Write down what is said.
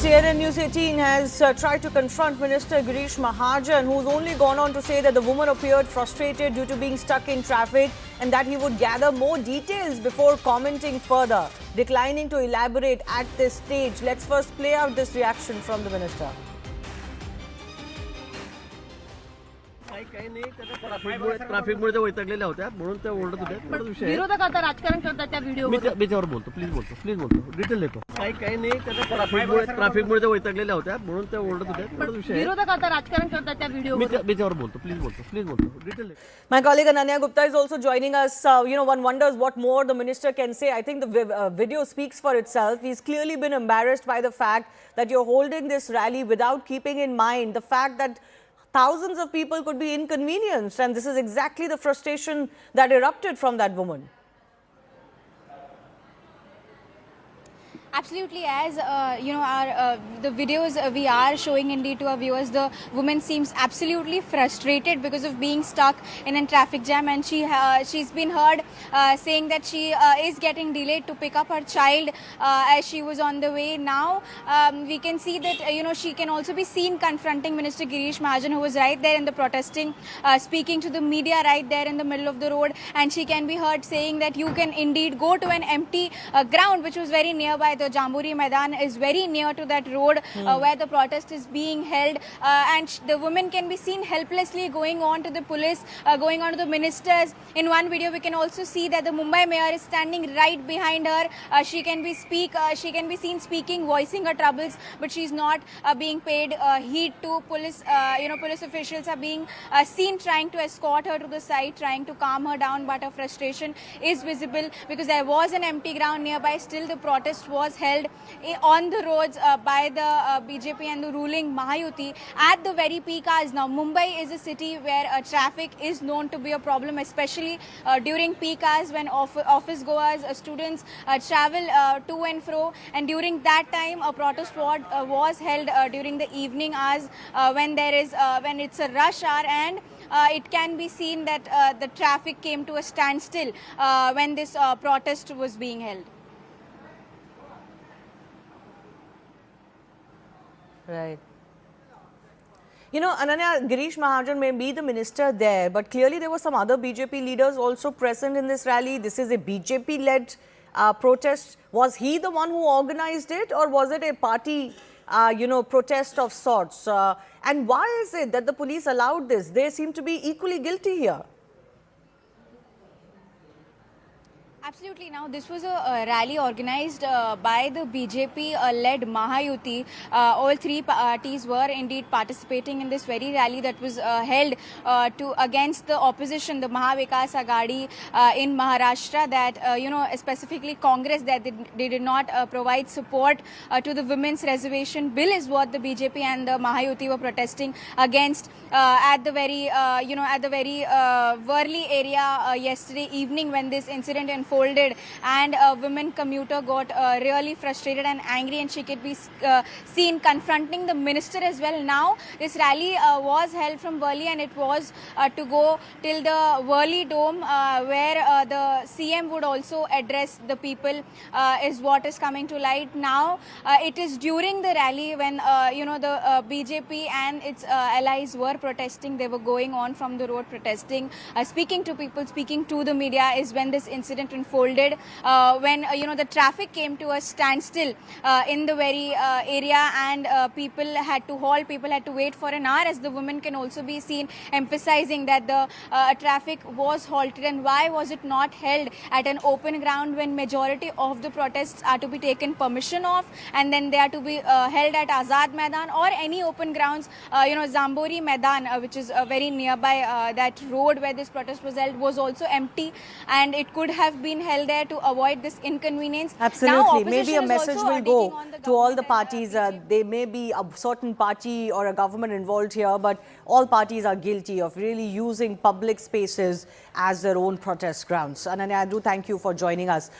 CNN News 18 has tried to confront Minister Girish Mahajan, who's only gone on to say that the woman appeared frustrated due to being stuck in traffic and that he would gather more details before commenting further, declining to elaborate at this stage. Let's first play out this reaction from the minister. काही नाही त्याचा ट्रॅफिकमुळे ते वैतागलेल्या होत्या म्हणून ते ओरडत होते पण विषय विरोधक आता राजकारण करतात त्या व्हिडिओ मी त्याच्यावर बोलतो प्लीज बोलतो डिटेल देतो काही नाही त्याचा ट्रॅफिकमुळे ते वैतागलेल्या होत्या म्हणून ते ओरडत होते पण विषय विरोधक आता राजकारण करतात त्या व्हिडिओ मी त्याच्यावर बोलतो प्लीज बोलतो डिटेल देतो. My colleague Ananya Gupta is also joining us. One wonders what more the minister can say. I think the video speaks for itself. He's clearly been embarrassed by the fact that you're holding this rally without keeping in mind the fact that thousands of people could be inconvenienced, and this is exactly the frustration that erupted from that woman. Absolutely, as the videos we are showing indeed to our viewers, the woman seems absolutely frustrated because of being stuck in a traffic jam, and she's been heard saying that she is getting delayed to pick up her child as she was on the way. Now we can see that she can also be seen confronting Minister Girish Mahajan, who was right there in the protesting, speaking to the media right there in the middle of the road, and she can be heard saying that you can indeed go to an empty ground which was very nearby. The Jamburi Maidan is very near to that road where the protest is being held, and the woman can be seen helplessly going on to the police, going on to the ministers. In one video we can also see that the Mumbai mayor is standing right behind her. She can be seen speaking, voicing her troubles, but she's not being paid heed to. Police officials are being seen trying to escort her to the side, trying to calm her down, but her frustration is visible because there was an empty ground nearby. Still the protest was held on the roads by the BJP and the ruling Mahayuti at the very peak hours. Now Mumbai is a city where traffic is known to be a problem, especially during peak hours when office goers, students travel to and fro, and during that time a protest was held during the evening hours when it's a rush hour, and it can be seen that the traffic came to a standstill when this protest was being held. Right. Ananya, Girish Mahajan may be the minister there, but clearly there were some other BJP leaders also present in this rally. This is a BJP-led protest. Was he the one who organized it, or was it a party, protest of sorts? And why is it that the police allowed this? They seem to be equally guilty here. Absolutely. Now, this was a rally organized by the BJP-led Mahayuti. All three parties were indeed participating in this very rally that was held against the opposition, the Mahavikas Aghadi in Maharashtra. That specifically Congress, that they did not provide support to the women's reservation bill, is what the BJP and the Mahayuti were protesting against at the very Worli area yesterday evening when this incident unfolded. And a women commuter got really frustrated and angry, and she could be seen confronting the minister as well. Now this rally was held from Worli, and it was to go till the Worli Dome where the CM would also address the people, is what is coming to light. Now it is during the rally when the BJP and its allies were protesting. They were going on from the road protesting, speaking to people, speaking to the media, is when this incident unfolded, when the traffic came to a standstill in the very area, and people had to halt, people had to wait for an hour, as the women can also be seen emphasizing that the traffic was halted. And why was it not held at an open ground when majority of the protests are to be taken permission of, and then they are to be held at Azad Maidan or any open grounds? Jamburi Maidan, which is very nearby that road where this protest was held, was also empty, and it could have been held there to avoid this inconvenience. Absolutely. Maybe a message will go to all the parties. There may be a certain party or a government involved here, but all parties are guilty of really using public spaces as their own protest grounds. Ananya, I do thank you for joining us.